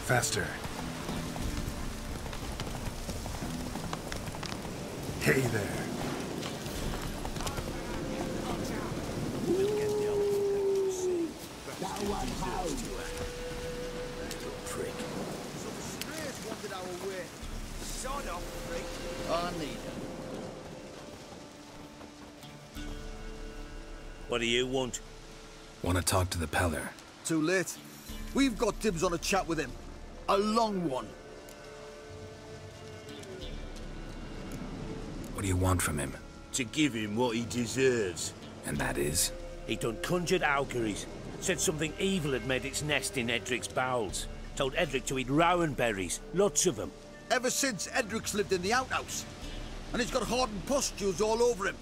Faster. Hey there. What do you want? Want to talk to the Peller. Too late. We've got dibs on a chat with him. A long one. What do you want from him? To give him what he deserves. And that is? He done conjured auguries. Said something evil had made its nest in Edric's bowels. Told Edric to eat rowan berries. Lots of them. Ever since Edric's lived in the outhouse. And he's got hardened pustules all over him.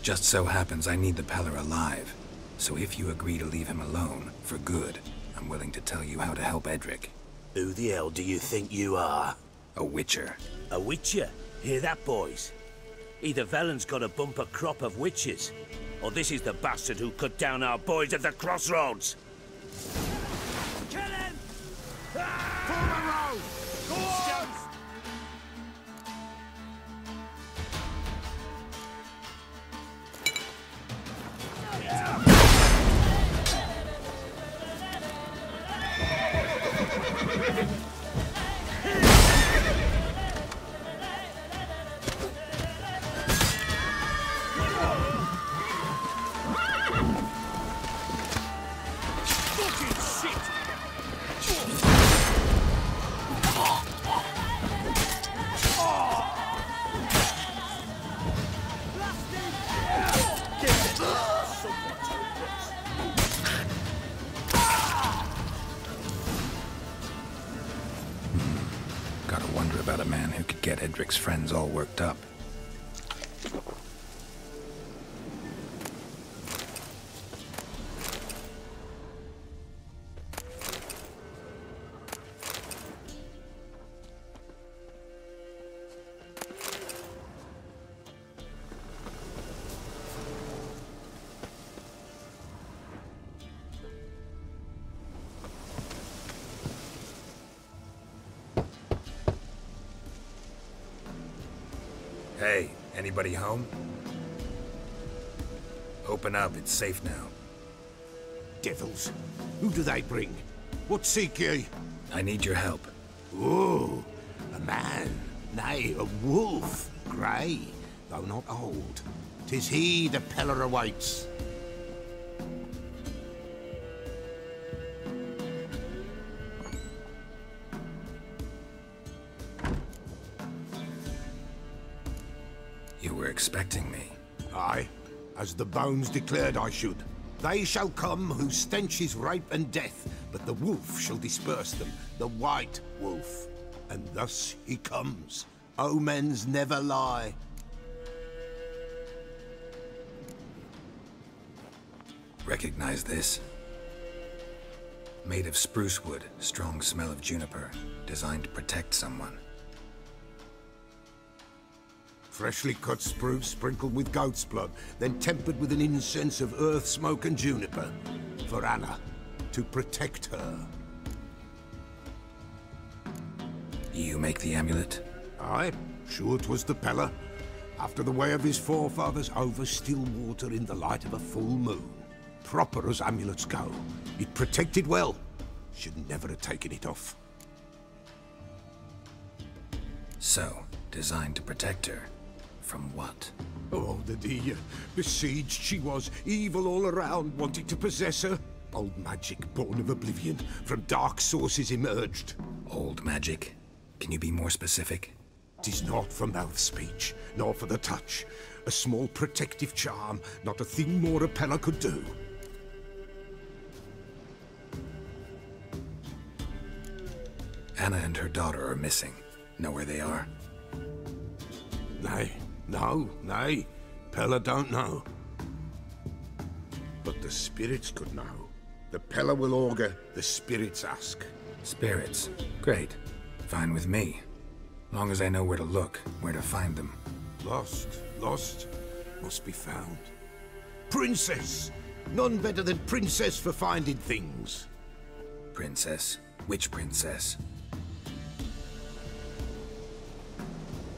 Just so happens I need the Peller alive. So if you agree to leave him alone, for good, I'm willing to tell you how to help Edric. Who the hell do you think you are? A witcher. A witcher? Hear that, boys? Either Velen's got a bumper crop of witches, or this is the bastard who cut down our boys at the crossroads. Kill him! Ah! Form a row! Go on! Gotta wonder about a man who could get Edric's friends all worked up. Hey, anybody home? Open up, it's safe now. Devils, who do they bring? What seek ye? I need your help. Oh, a man, nay, a wolf, grey, though not old. 'Tis he the Peller awaits. You were expecting me. Aye, as the bones declared I should. They shall come whose stench is rape and death, but the wolf shall disperse them, the white wolf. And thus he comes. Omens never lie. Recognize this? Made of spruce wood, strong smell of juniper, designed to protect someone. Freshly cut spruce sprinkled with goat's blood, then tempered with an incense of earth, smoke and juniper. For Anna, to protect her. You make the amulet? Aye, sure 'twas the Peller. After the way of his forefathers, over still water in the light of a full moon. Proper as amulets go. It protected well. Should never have taken it off. So, designed to protect her. From what? Oh, the besieged she was, evil all around, wanting to possess her. Old magic, born of oblivion, from dark sources emerged. Old magic? Can you be more specific? 'Tis not for mouth speech, nor for the touch. A small protective charm, not a thing more a Peller could do. Anna and her daughter are missing. Know where they are? Nay, nay. Peller don't know. But the spirits could know. The Peller will augur, the spirits ask. Spirits. Great. Fine with me. Long as I know where to look, where to find them. Lost. must be found. Princess! None better than Princess for finding things. Princess? Which princess?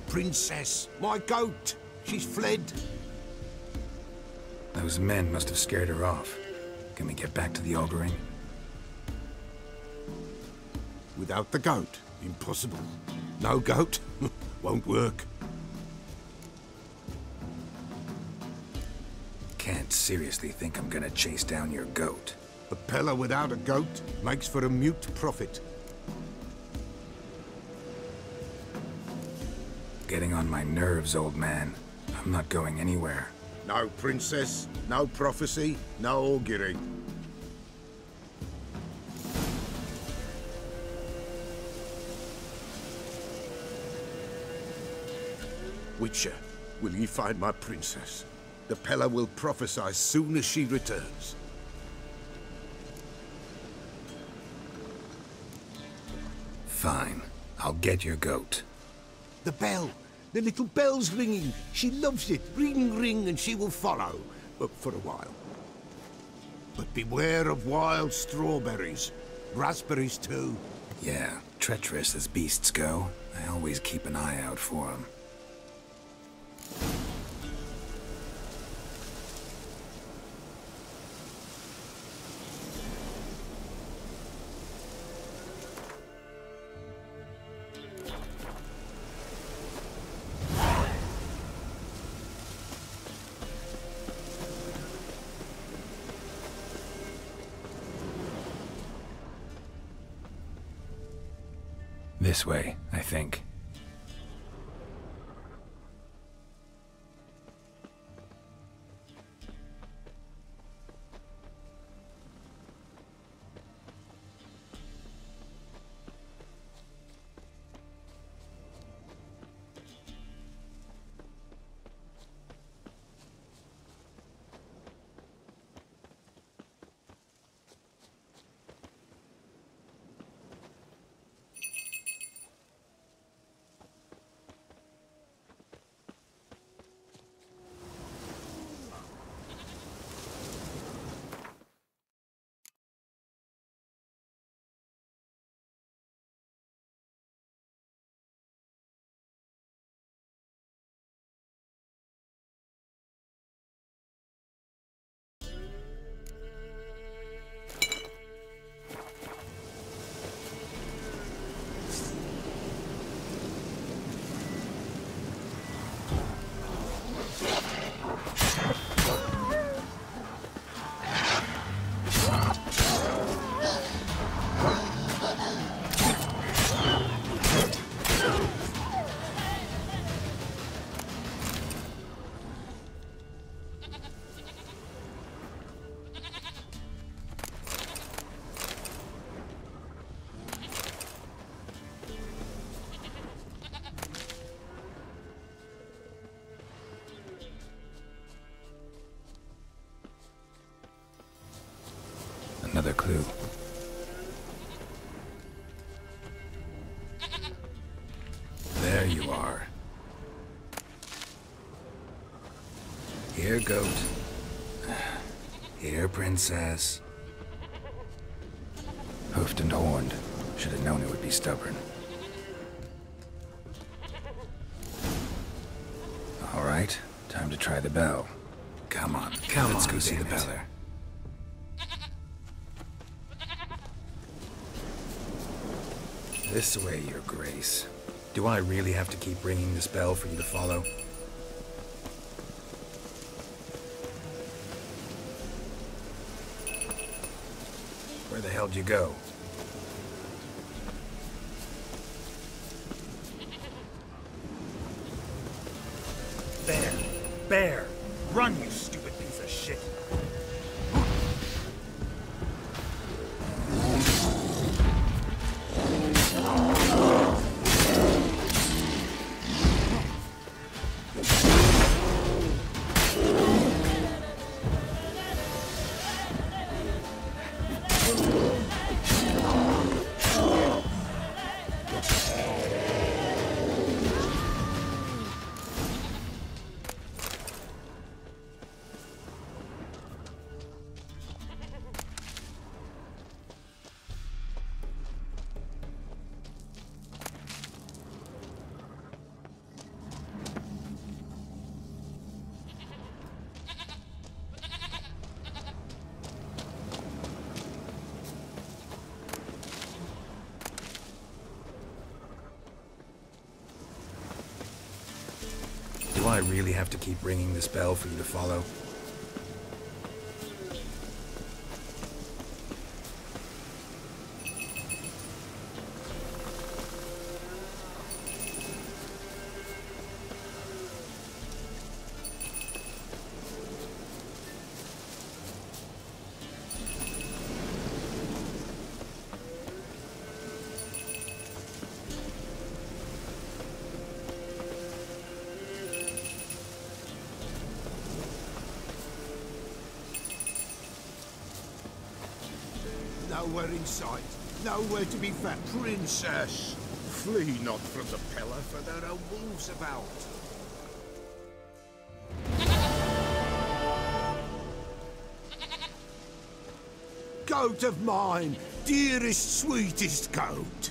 Princess, my goat! She's fled. Those men must have scared her off. Can we get back to the auguring? Without the goat, impossible. No goat, won't work. Can't seriously think I'm gonna chase down your goat. A peller without a goat makes for a mute prophet. Getting on my nerves, old man. I'm not going anywhere. No princess, no prophecy, no augury. Witcher, will ye find my princess? The Peller will prophesy soon as she returns. Fine. I'll get your goat. The bell! The little bell's ringing. She loves it. Ring, ring, and she will follow. But for a while. But beware of wild strawberries. Raspberries, too. Yeah, treacherous as beasts go. I always keep an eye out for them. This way, I think. Another clue. There you are. Here, goat. Here, princess. Hoofed and horned. Should have known it would be stubborn. All right, time to try the bell. Come on, let's go see the beller. This way, your grace. Do I really have to keep ringing this bell for you to follow? Where the hell did you go? Bear! Run, you stupid piece of shit! I really have to keep ringing this bell for you to follow? Nowhere in sight. Nowhere to be found. Princess! Flee not from the pillar, for there are wolves about. Goat of mine! Dearest, sweetest goat!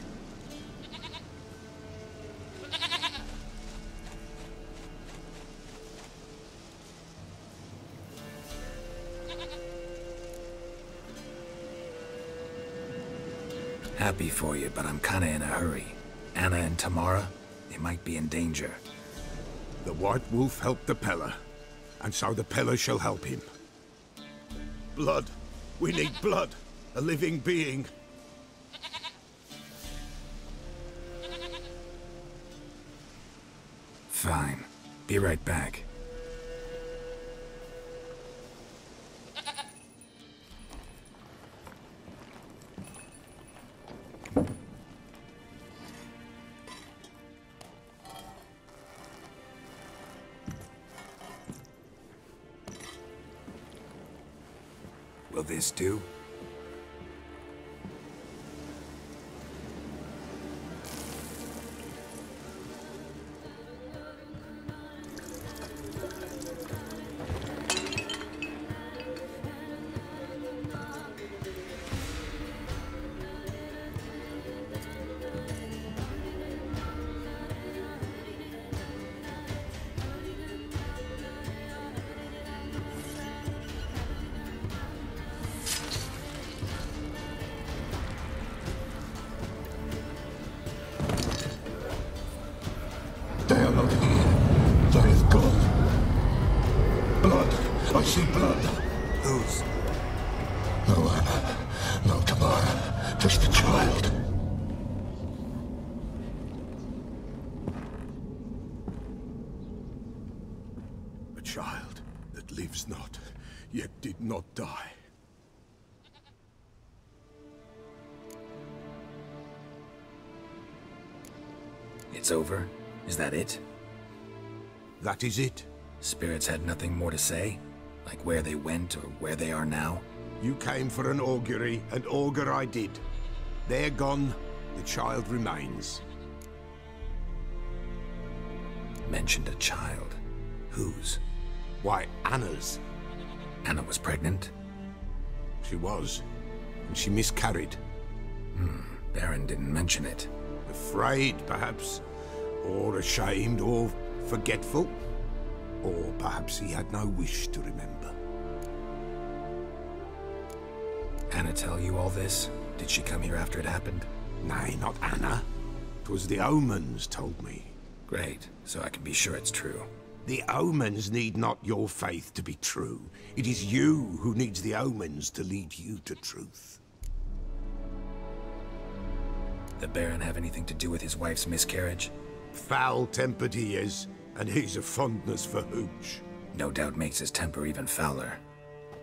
Happy for you, but I'm kinda in a hurry. Anna and Tamara, they might be in danger. The White Wolf helped the Peller, and so the Peller shall help him. Blood. We need blood. A living being. Fine. Be right back. Will this do? They are not here. They have gone. Blood. I see blood. Whose? No Anna. No Tamara. Just the child. A child that lives not, yet did not die. It's over? Is that it? That is it. Spirits had nothing more to say? Like where they went or where they are now? You came for an augury, and augur I did. They're gone, the child remains. Mentioned a child. Whose? Why, Anna's. Anna was pregnant? She was, and she miscarried. Baron didn't mention it. Afraid, perhaps, or ashamed, or forgetful. Or perhaps he had no wish to remember. Anna tell you all this? Did she come here after it happened? Nay, not Anna. 'Twas the omens told me. Great, so I can be sure it's true. The omens need not your faith to be true. It is you who needs the omens to lead you to truth. The Baron have anything to do with his wife's miscarriage? Foul-tempered he is, and he's a fondness for hooch. No doubt makes his temper even fouler.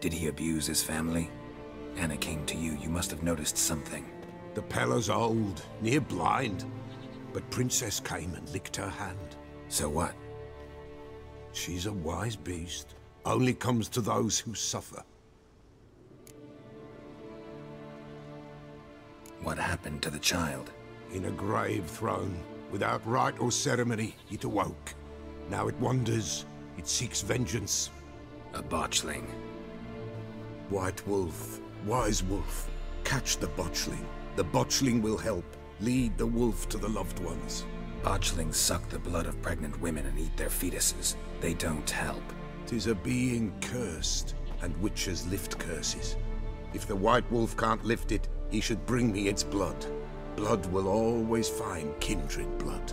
Did he abuse his family? Anna came to you, you must have noticed something. The Peller's old, near blind, but Princess came and licked her hand. So what? She's a wise beast, only comes to those who suffer. What happened to the child? In a grave thrown, without rite or ceremony, it awoke. Now it wanders, it seeks vengeance. A botchling. White Wolf, wise wolf, catch the botchling. The botchling will help, lead the wolf to the loved ones. Botchlings suck the blood of pregnant women and eat their fetuses. They don't help. 'Tis a being cursed, and witches lift curses. If the White Wolf can't lift it, he should bring me its blood. Blood will always find kindred blood.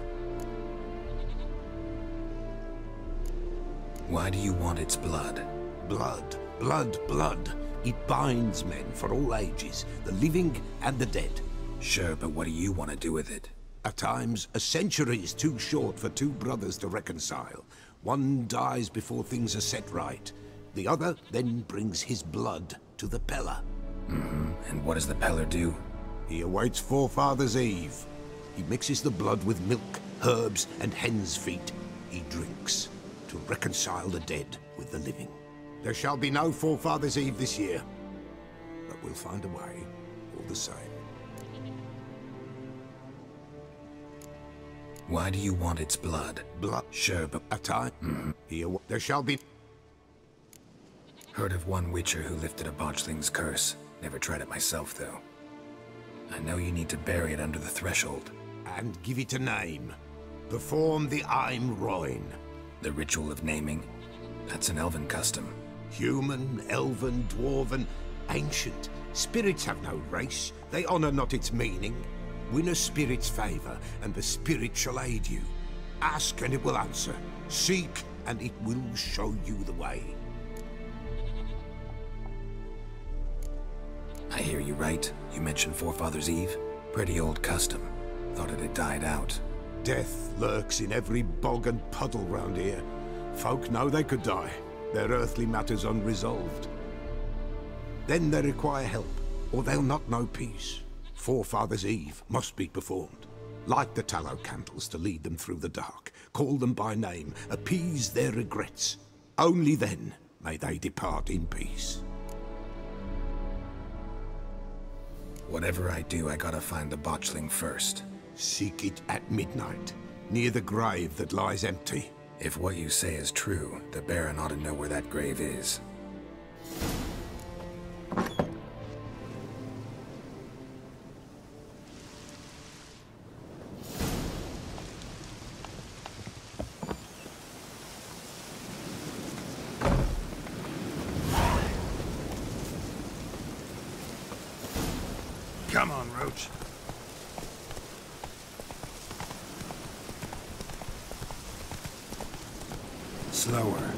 Why do you want its blood? Blood, blood, blood. It binds men for all ages, the living and the dead. Sure, but what do you want to do with it? At times, a century is too short for two brothers to reconcile. One dies before things are set right. The other then brings his blood to the Peller. And what does the Peller do? He awaits Forefather's Eve. He mixes the blood with milk, herbs, and hen's feet. He drinks to reconcile the dead with the living. There shall be no Forefather's Eve this year, but we'll find a way, all the same. Why do you want its blood? Blood. Sure, but... A time. There shall be... Heard of one witcher who lifted a botchling's curse. Never tried it myself, though. I know you need to bury it under the threshold. And give it a name. Perform the Aim Roin. The ritual of naming? That's an elven custom. Human, elven, dwarven, ancient. Spirits have no race. They honor not its meaning. Win a spirit's favor, and the spirit shall aid you. Ask, and it will answer. Seek, and it will show you the way. I hear you right. You mentioned Forefather's Eve? Pretty old custom. Thought it had died out. Death lurks in every bog and puddle round here. Folk know they could die, their earthly matters unresolved. Then they require help, or they'll not know peace. Forefather's Eve must be performed. Light the tallow candles to lead them through the dark. Call them by name, appease their regrets. Only then may they depart in peace. Whatever I do, I gotta find the botchling first. Seek it at midnight, near the grave that lies empty. If what you say is true, the Baron ought to know where that grave is. Come on, Roach. Slower.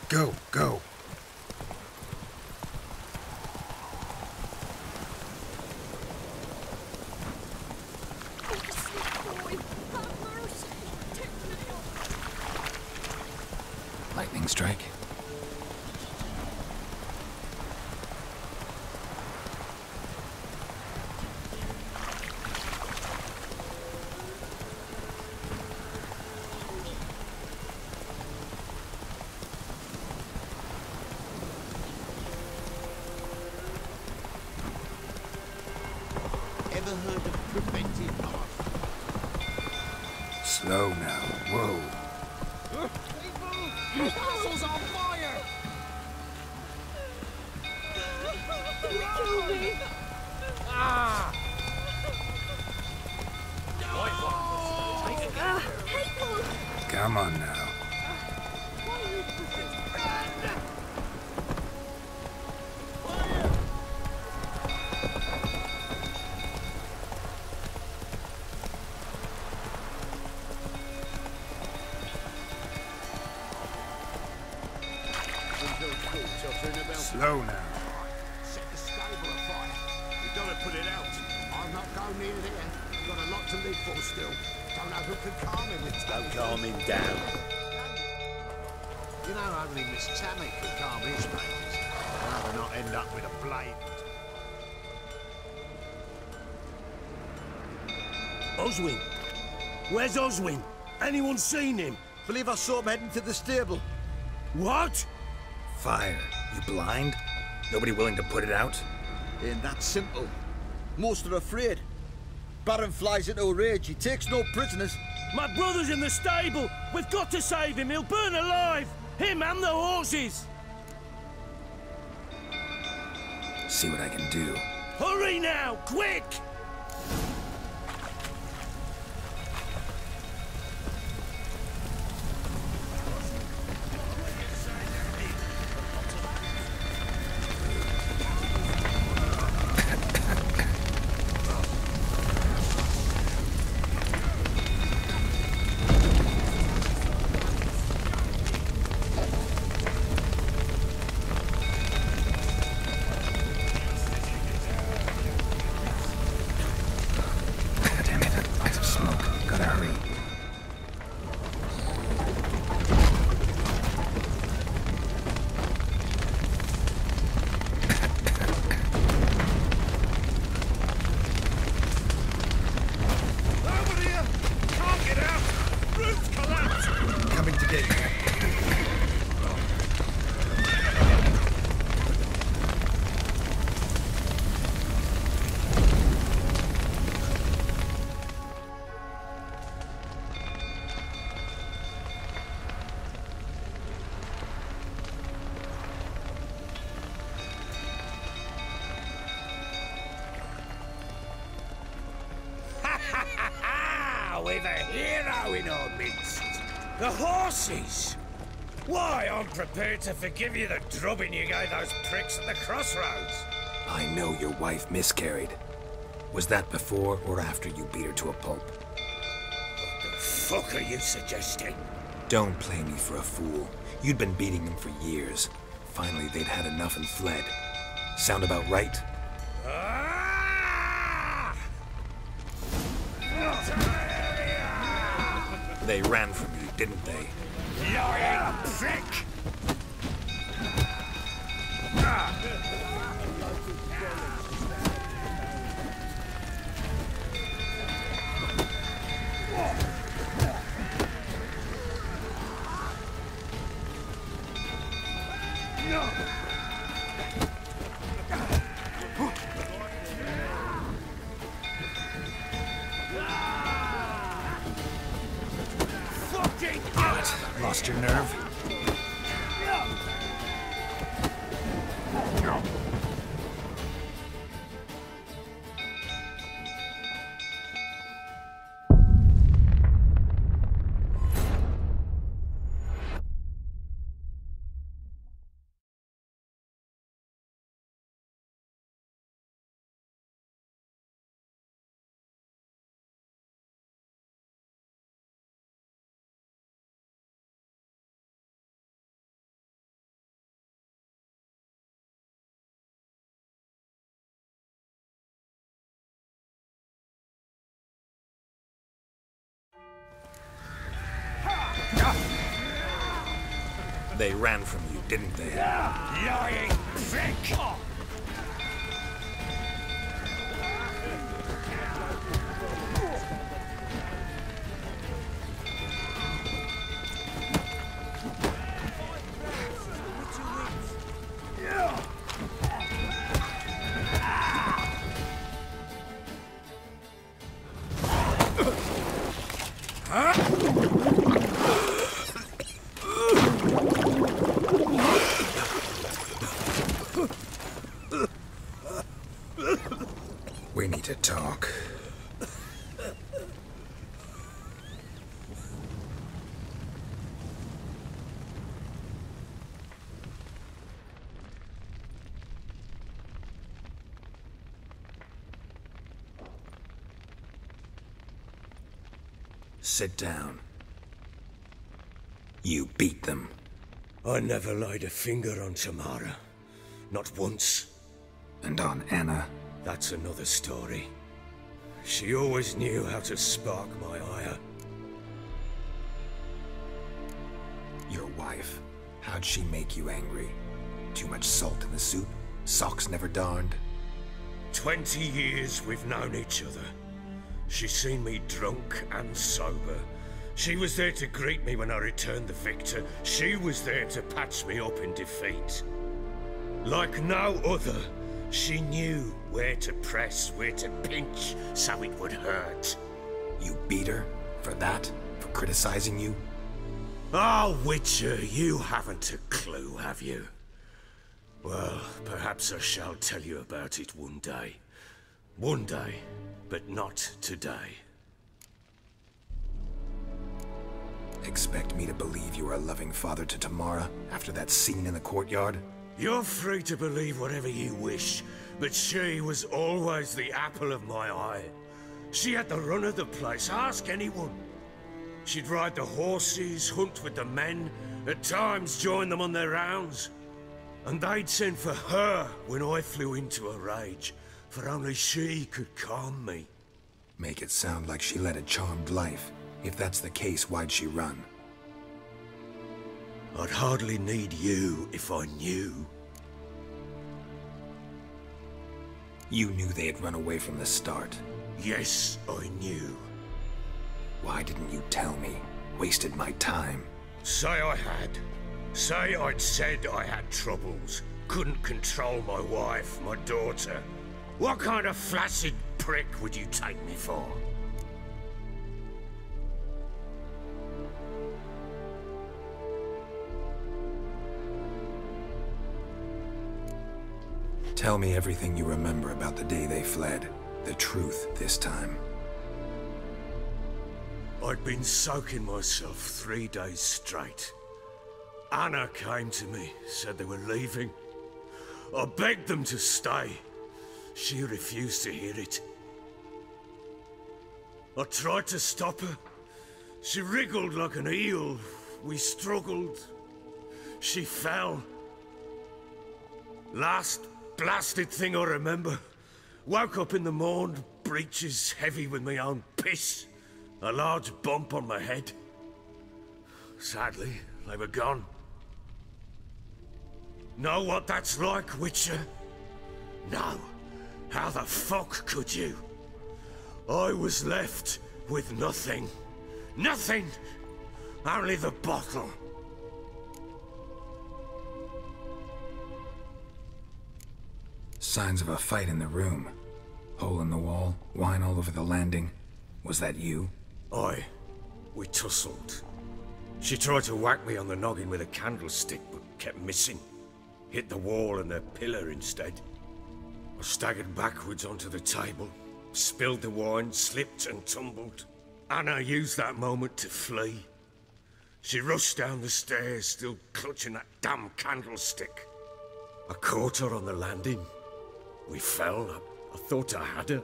Go, go. Lightning strike. Ever heard of preventive art? Slow now. Whoa. The castle's on fire! Kill me! Ah! Come on now. Slow now. Set the stable afire. We've got to put it out. I'll not go near there. We've got a lot to live for still. Don't know who can calm him with Don't calm him down. You know, only Miss Tammy could calm his rages. I'd rather not end up with a blade. Oswin? Where's Oswin? Anyone seen him? Believe I saw him heading to the stable. What? Fire. You blind? Nobody willing to put it out? Ain't that simple. Most are afraid. Baron flies into a rage. He takes no prisoners. My brother's in the stable. We've got to save him. He'll burn alive. Him and the horses. See what I can do. Hurry now, quick! We've a hero in our midst. The horses! Why, I'm prepared to forgive you the drubbing you gave those pricks at the crossroads. I know your wife miscarried. Was that before or after you beat her to a pulp? What the fuck are you suggesting? Don't play me for a fool. You'd been beating them for years. Finally, they'd had enough and fled. Sound about right? They ran from you, didn't they? Lying prick! Lost your nerve? They ran from you, didn't they? Lying prick! We need to talk. Sit down. You beat them. I never laid a finger on Tamara. Not once. And on Anna? That's another story. She always knew how to spark my ire. Your wife. How'd she make you angry? Too much salt in the soup? Socks never darned? 20 years we've known each other. She's seen me drunk and sober. She was there to greet me when I returned the victor. She was there to patch me up in defeat. Like no other, she knew where to press, where to pinch, so it would hurt. You beat her? For that? For criticizing you? Oh, Witcher, you haven't a clue, have you? Well, perhaps I shall tell you about it one day. One day, but not today. Expect me to believe you are a loving father to Tamara after that scene in the courtyard? You're free to believe whatever you wish, but she was always the apple of my eye. She had the run of the place, ask anyone. She'd ride the horses, hunt with the men, at times join them on their rounds. And they'd send for her when I flew into a rage, for only she could calm me. Make it sound like she led a charmed life. If that's the case, why'd she run? I'd hardly need you if I knew. You knew they had run away from the start. Yes, I knew. Why didn't you tell me? Wasted my time. Say I had. Say I'd said I had troubles. Couldn't control my wife, my daughter. What kind of flaccid prick would you take me for? Tell me everything you remember about the day they fled. The truth this time. I'd been soaking myself 3 days straight. Anna came to me, said they were leaving. I begged them to stay. She refused to hear it. I tried to stop her. She wriggled like an eel. We struggled. She fell. Last blasted thing I remember. Woke up in the morn, breeches heavy with my own piss. A large bump on my head. Sadly, they were gone. Know what that's like, Witcher? No. How the fuck could you? I was left with nothing. Nothing! Only the bottle. Signs of a fight in the room. Hole in the wall, wine all over the landing. Was that you? Aye. We tussled. She tried to whack me on the noggin with a candlestick, but kept missing. Hit the wall and a pillar instead. I staggered backwards onto the table, spilled the wine, slipped and tumbled. Anna used that moment to flee. She rushed down the stairs, still clutching that damn candlestick. I caught her on the landing. We fell. I thought I had her.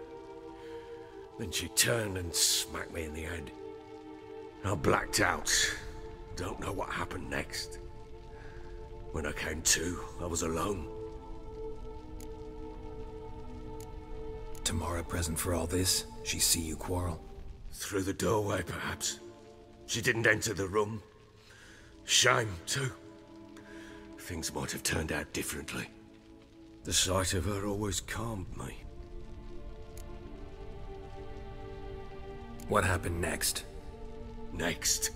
Then she turned and smacked me in the head. I blacked out. Don't know what happened next. When I came to, I was alone. Tamara present for all this? She see you quarrel? Through the doorway, perhaps. She didn't enter the room. Shame, too. Things might have turned out differently. The sight of her always calmed me. What happened next? Next,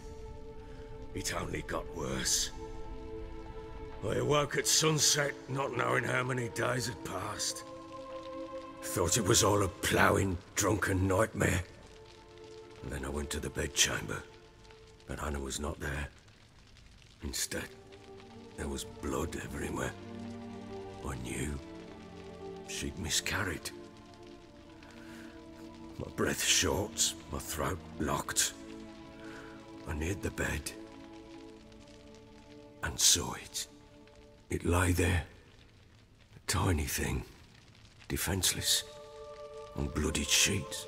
it only got worse. I awoke at sunset, not knowing how many days had passed. Thought it was all a ploughing, drunken nightmare. And then I went to the bedchamber, but Anna was not there. Instead, there was blood everywhere. I knew she'd miscarried. My breath short, my throat locked. I neared the bed and saw it. It lay there, a tiny thing, defenseless, on bloodied sheets,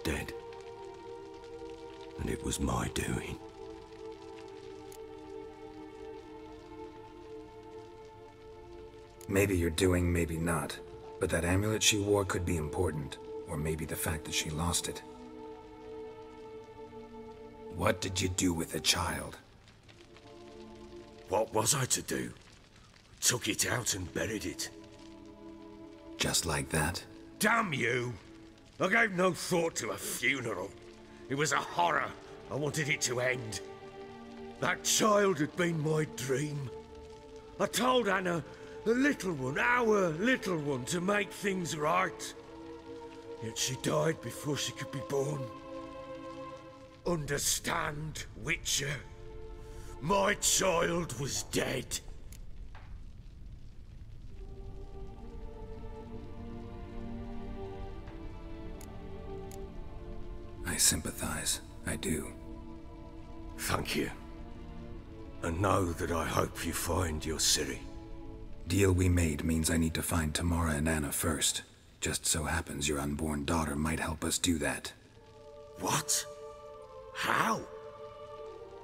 dead. And it was my doing. . Maybe you're doing, maybe not. But that amulet she wore could be important. Or maybe the fact that she lost it. What did you do with the child? What was I to do? Took it out and buried it. Just like that? Damn you! I gave no thought to a funeral. It was a horror. I wanted it to end. That child had been my dream. I told Anna, the little one, our little one, to make things right. Yet she died before she could be born. Understand, Witcher? My child was dead. I sympathize. I do. Thank you. And know that I hope you find your Ciri. Deal we made means I need to find Tamara and Anna first. Just so happens your unborn daughter might help us do that. What? How?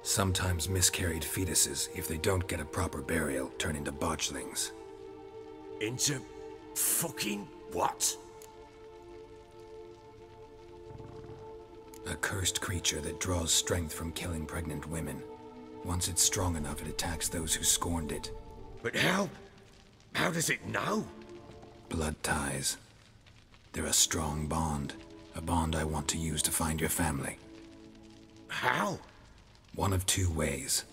Sometimes miscarried fetuses, if they don't get a proper burial, turn into botchlings. Into fucking what? A cursed creature that draws strength from killing pregnant women. Once it's strong enough, it attacks those who scorned it. But how? How does it know? Blood ties. They're a strong bond. A bond I want to use to find your family. How? One of two ways.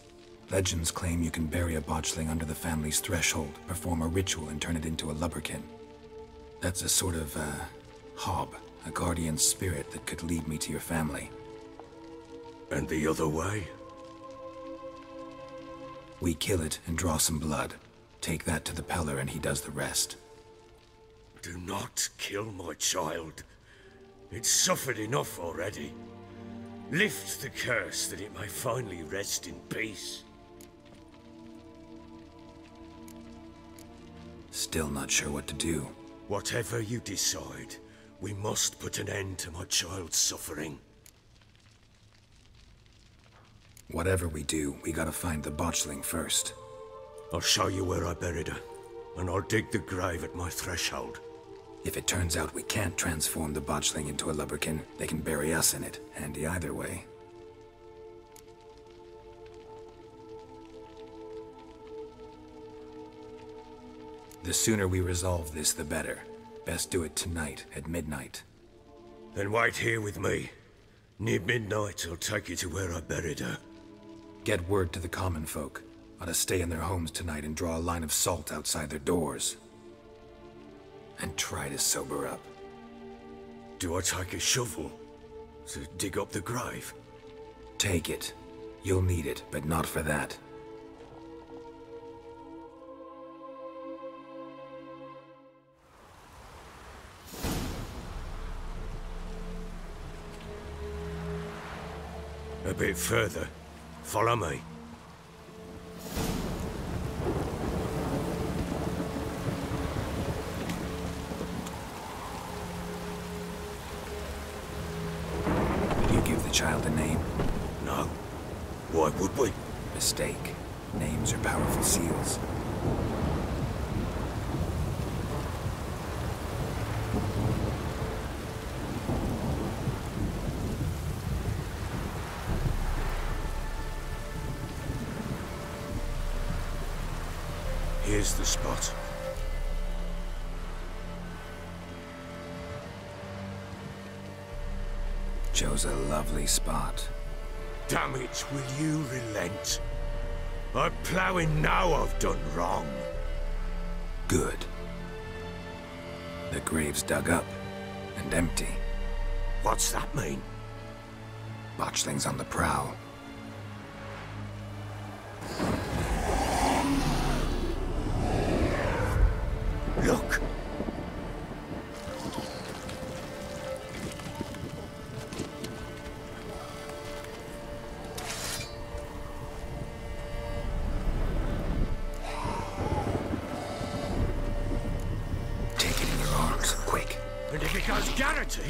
Legends claim you can bury a botchling under the family's threshold, perform a ritual, and turn it into a lubberkin. That's a sort of, hob, a guardian spirit that could lead me to your family. And the other way? We kill it and draw some blood. Take that to the Peller and he does the rest. Do not kill my child. It's suffered enough already. Lift the curse that it may finally rest in peace. Still not sure what to do. Whatever you decide, we must put an end to my child's suffering. Whatever we do, we gotta find the botchling first. I'll show you where I buried her, and I'll dig the grave at my threshold. If it turns out we can't transform the botchling into a lubberkin, they can bury us in it. Handy either way. The sooner we resolve this, the better. Best do it tonight, at midnight. Then wait here with me. Near midnight, I'll take you to where I buried her. Get word to the common folk. Ought to stay in their homes tonight and draw a line of salt outside their doors. And try to sober up. Do I take a shovel to dig up the grave? Take it. You'll need it, but not for that. A bit further. Follow me. Will you give the child a name? No. Why would we? Mistake. Names are powerful seals. Here's the spot. Chose a lovely spot. Damn it, will you relent? I'm ploughing now I've done wrong. Good. The grave's dug up and empty. What's that mean? Botchling's on the prowl. Look! Take it in your arms, quick. And if it goes Garrity,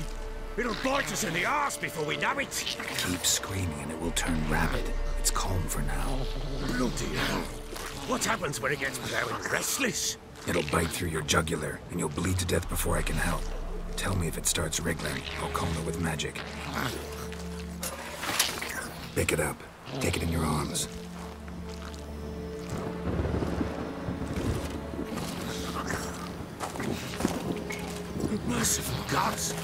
it'll bite us in the arse before we know it. Keep screaming and it will turn rabid. It's calm for now. Bloody hell. What happens when it gets ploughing restless? It'll bite through your jugular, and you'll bleed to death before I can help. Tell me if it starts wriggling. I'll calm it with magic. Pick it up. Take it in your arms. Merciful gods!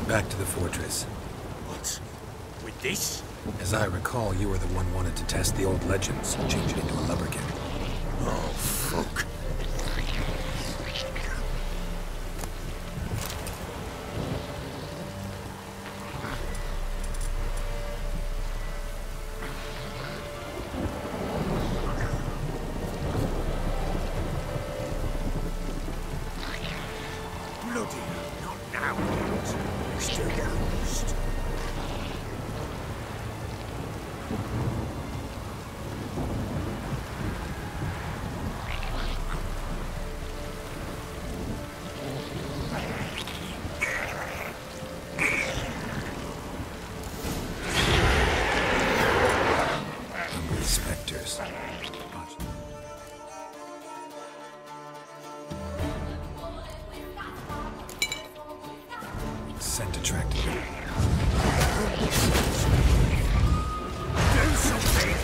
Back to the fortress. What? With this? As I recall, you were the one wanted to test the old legends, change it into a lubberkin. Oh, fuck. Bloody hell, not now, kids. Mr. Ghost. Hungry specters. Scent attracted them. Do something!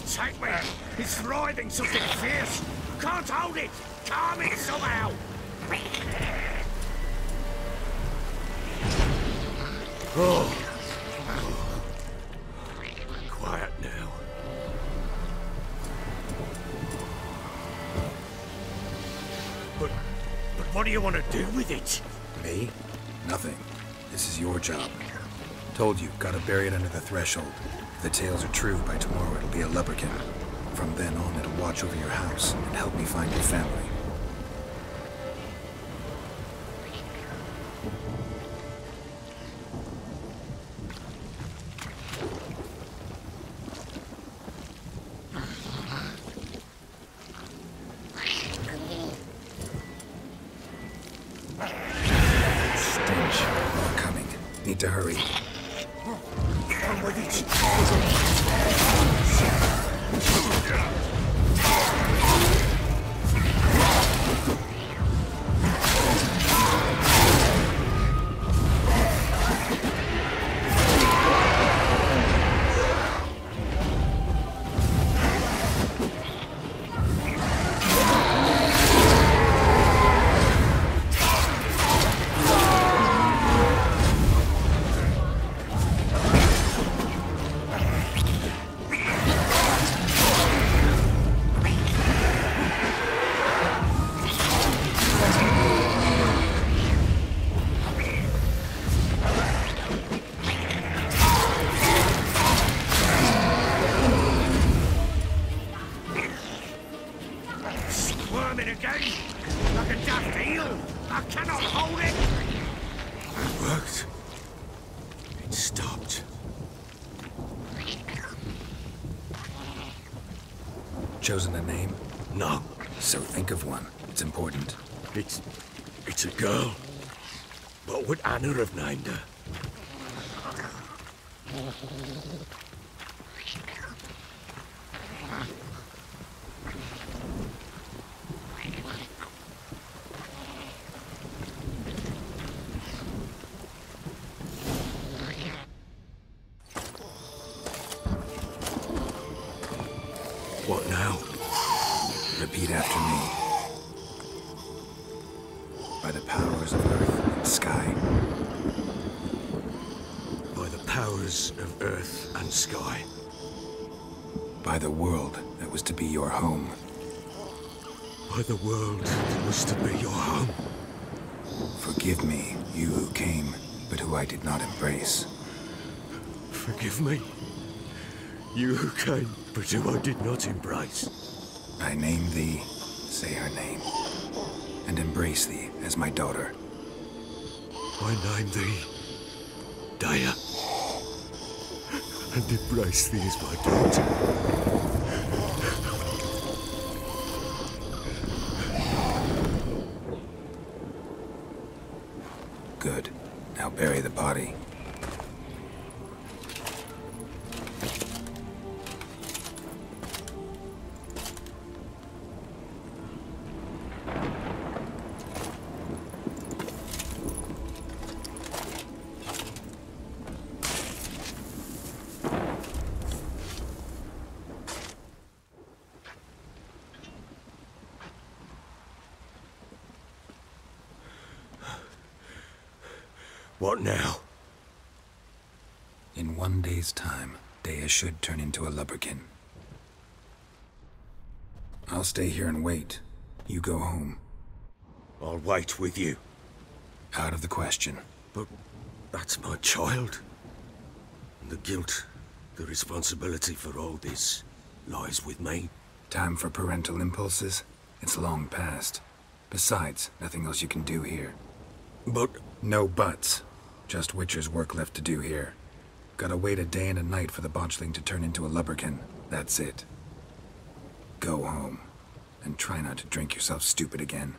Take me! It's writhing something fierce! Can't hold it! Calm it somehow! Oh. Quiet now. But what do you want to do with it? Me? Nothing. This is your job. Told you, gotta bury it under the threshold. If the tales are true, by tomorrow it'll be a lubberkin. From then on, it'll watch over your house and help me find your family. Stench. More coming. Need to hurry. On with it! Squirming again, like a daft eel. I cannot hold it. It worked. It stopped. Chosen a name? No, So think of one. It's important. it's a girl. What would Anna have named her? What now? Repeat after me. By the powers of earth and sky. By the powers of earth and sky. By the world that it was to be your home. By the world, it was to be your home. Forgive me, you who came, but who I did not embrace. Forgive me. You who came, but who I did not embrace. I name thee, say her name, and embrace thee as my daughter. I name thee, Dea, and embrace thee as my daughter. Good. Now bury the body. What now? In 1 day's time, Dea should turn into a lubberkin. I'll stay here and wait. You go home. I'll wait with you. Out of the question. But that's my child. And the guilt, the responsibility for all this lies with me. Time for parental impulses? It's long past. Besides, nothing else you can do here. But... No buts. Just Witcher's work left to do here. Gotta wait a day and a night for the botchling to turn into a lubberkin. That's it. Go home. And try not to drink yourself stupid again.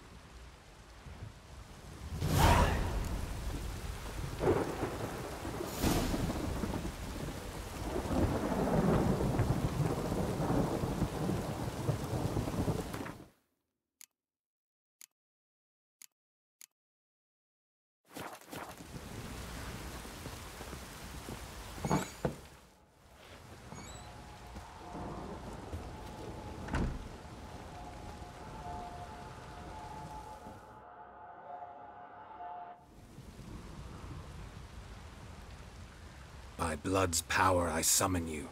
By blood's power I summon you.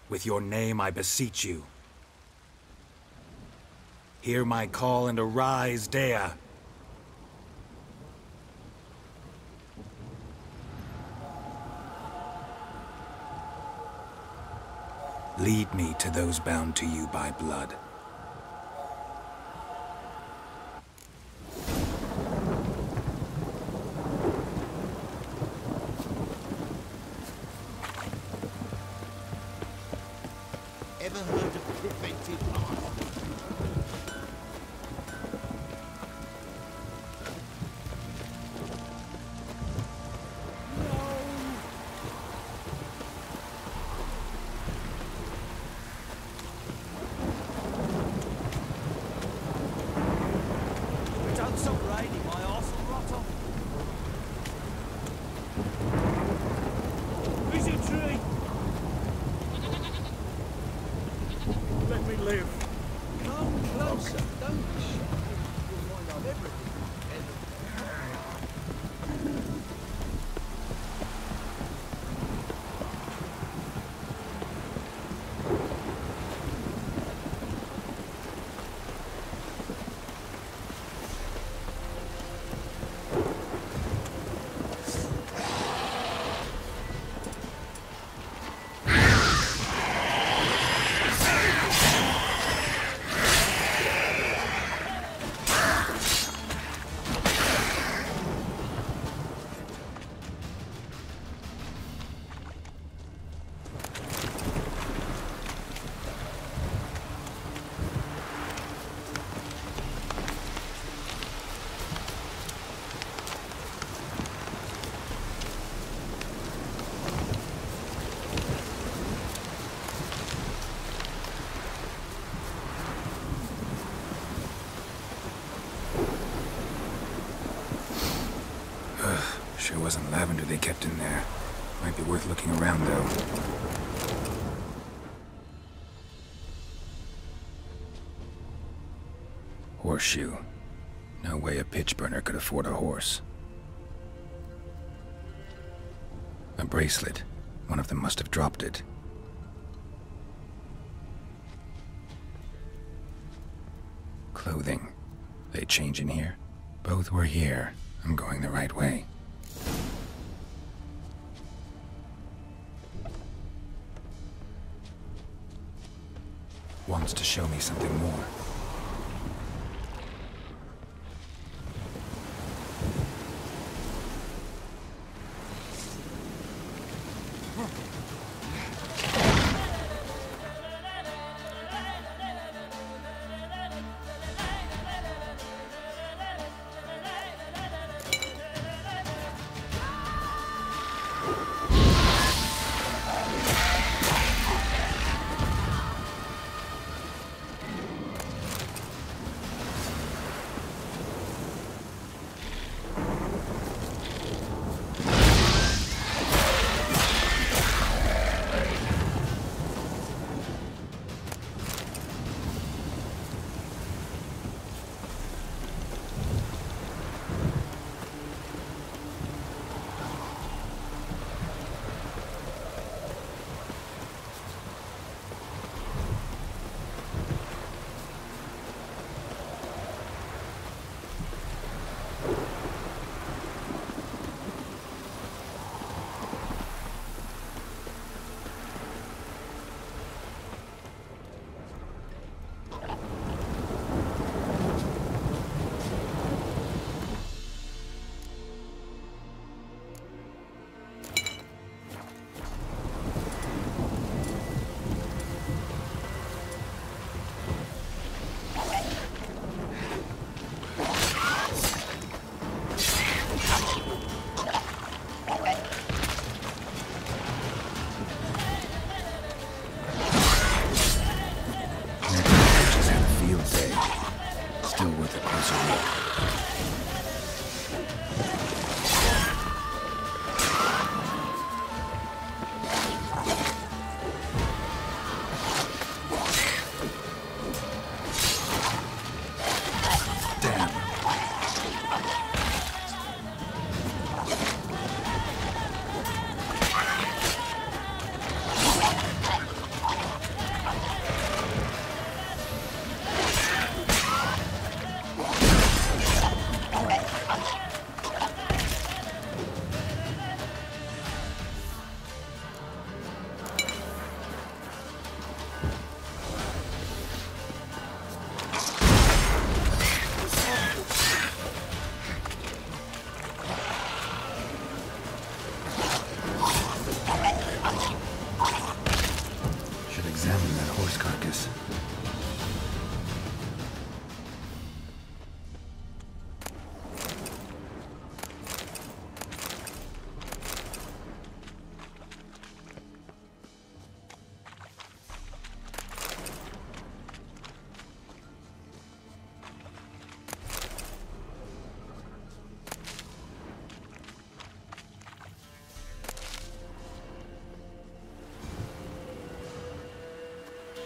With your name I beseech you. Hear my call and arise, Dea. Lead me to those bound to you by blood. Ever heard of preventive life? Don't stop raining, my arse will rot off. Busy tree! Let me live. Come closer. Don't be shy. You'll find out everything. Sure wasn't lavender they kept in there. Might be worth looking around, though. Horseshoe. No way a pitch burner could afford a horse. A bracelet. One of them must have dropped it. clothing. They change in here? Both were here. I'm going the right way. Wants to show me something more.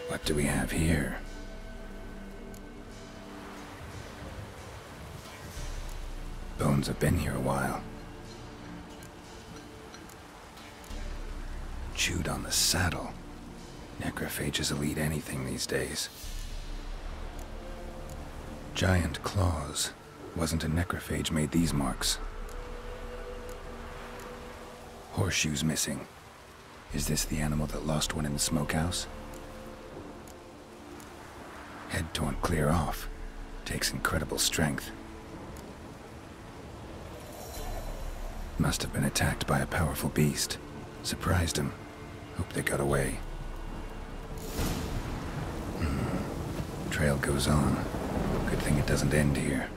What do we have here? Bones have been here a while. Chewed on the saddle. Necrophages will eat anything these days. Giant claws. Wasn't a necrophage made these marks. Horseshoes missing. Is this the animal that lost one in the smokehouse? Head torn clear off. Takes incredible strength. Must have been attacked by a powerful beast. Surprised him. Hope they got away. Trail goes on. Good thing it doesn't end here.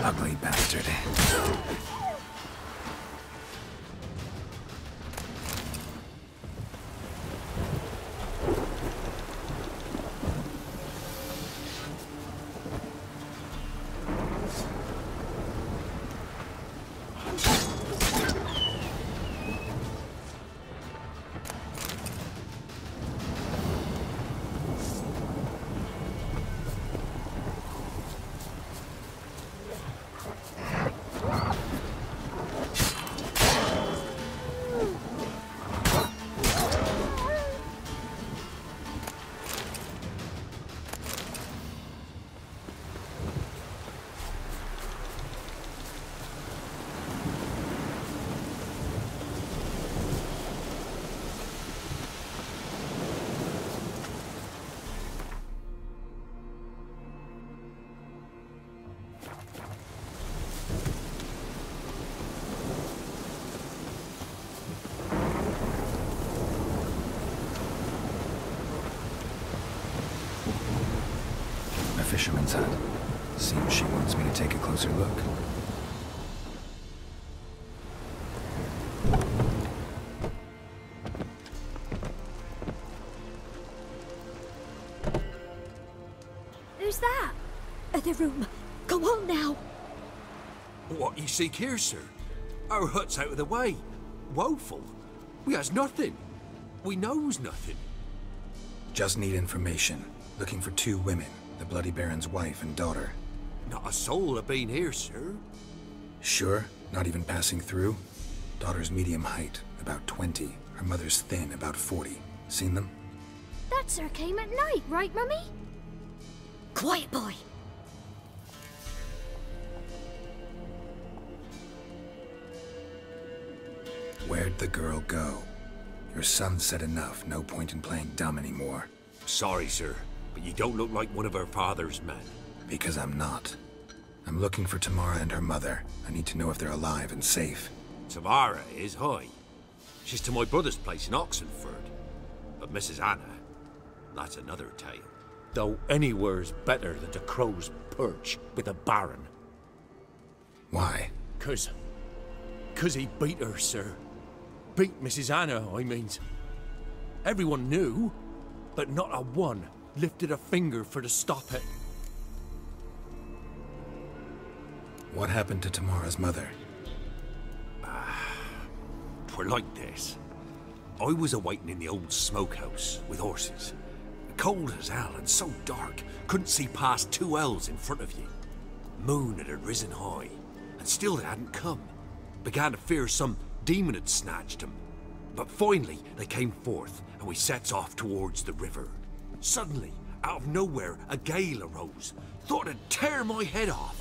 Ugly bastard. fisherman's hut. Seems she wants me to take a closer look. Who's that? The room. Go on now. What you seek here, sir? Our hut's out of the way. Woeful. We has nothing. We knows nothing. Just need information. Looking for 2 women, the Bloody Baron's wife and daughter. Not a soul have been here, sir. Sure? Not even passing through? Daughter's medium height, about 20. Her mother's thin, about 40. Seen them? That sir came at night, right, Mummy? Quiet, boy. Where'd the girl go? Your son said enough. No point in playing dumb anymore. Sorry, sir, but you don't look like one of her father's men. Because I'm not. I'm looking for Tamara and her mother. I need to know if they're alive and safe. Tamara is high. She's to my brother's place in Oxenford. But Mrs. Anna, that's another tale. Though anywhere's better than to Crow's Perch with a baron. Why? 'Cause he beat her, sir. Beat Mrs. Anna, I means. Everyone knew, but not a one lifted a finger for to stop it. What happened to Tamara's mother? 'Twere like this. I was awaiting in the old smokehouse with horses. Cold as hell and so dark, couldn't see past 2 ells in front of you. Moon had risen high, and still it hadn't come. Began to fear some demon had snatched him. But finally, they came forth, and we sets off towards the river. Suddenly, out of nowhere, a gale arose. Thought it'd tear my head off.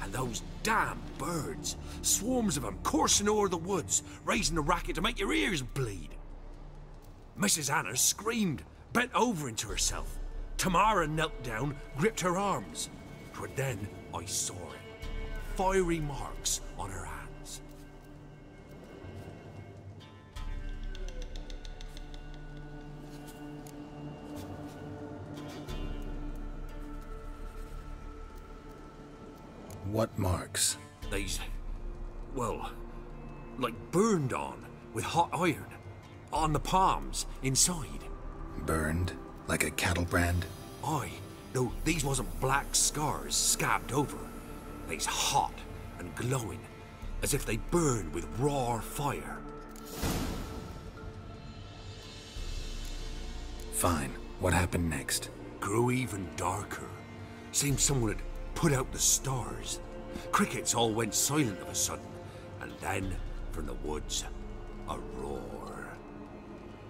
And those damn birds, swarms of them coursing o'er the woods, raising a racket to make your ears bleed. Mrs. Anna screamed, bent over into herself. Tamara knelt down, gripped her arms. 'Twere then I saw it. Fiery marks on her hands. What marks? They's, well, like burned on with hot iron. On the palms, inside. Burned? Like a cattle brand? Aye, no, these wasn't black scars scabbed over. They's hot and glowing, as if they burned with raw fire. Fine. What happened next? Grew even darker. Seemed someone had put out the stars. Crickets all went silent of a sudden, and then, from the woods, a roar.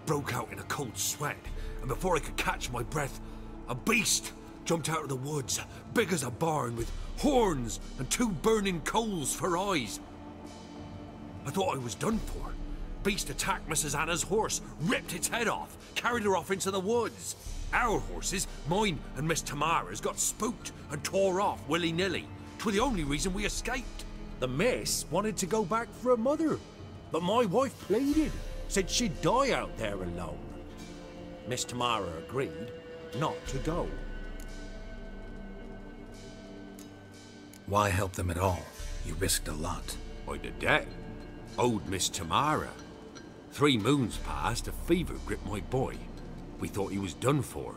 Broke out in a cold sweat, and before I could catch my breath, a beast jumped out of the woods, big as a barn, with horns and 2 burning coals for eyes. I thought I was done for. Beast attacked Mrs. Anna's horse, ripped its head off, carried her off into the woods. Our horses, mine and Miss Tamara's, got spooked and tore off willy-nilly. 'Twere the only reason we escaped. The miss wanted to go back for her mother, but my wife pleaded, said she'd die out there alone. Miss Tamara agreed not to go. Why help them at all? You risked a lot. I'd a debt. Owed Miss Tamara. 3 moons passed, a fever gripped my boy. We thought he was done for.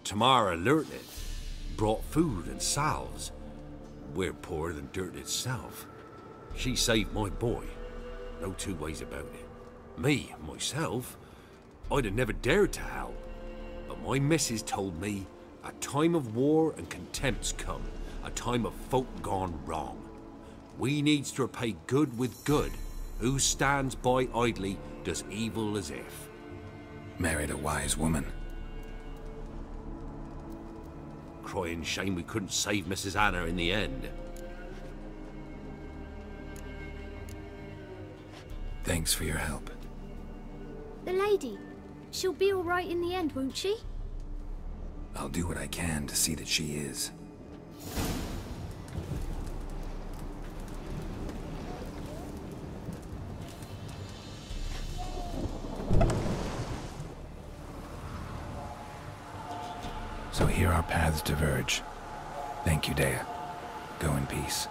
Tamara learnt it. Brought food and salves. We're poorer than dirt itself. She saved my boy. No 2 ways about it. Me, myself, I'd have never dared to help. But my missus told me a time of war and contempt's come. A time of folk gone wrong. We needs to repay good with good. Who stands by idly does evil as if. Married a wise woman. Crying shame we couldn't save Mrs. Anna in the end. Thanks for your help. The lady. She'll be all right in the end, won't she? I'll do what I can to see that she is. So here our paths diverge. Thank you, Dea. Go in peace.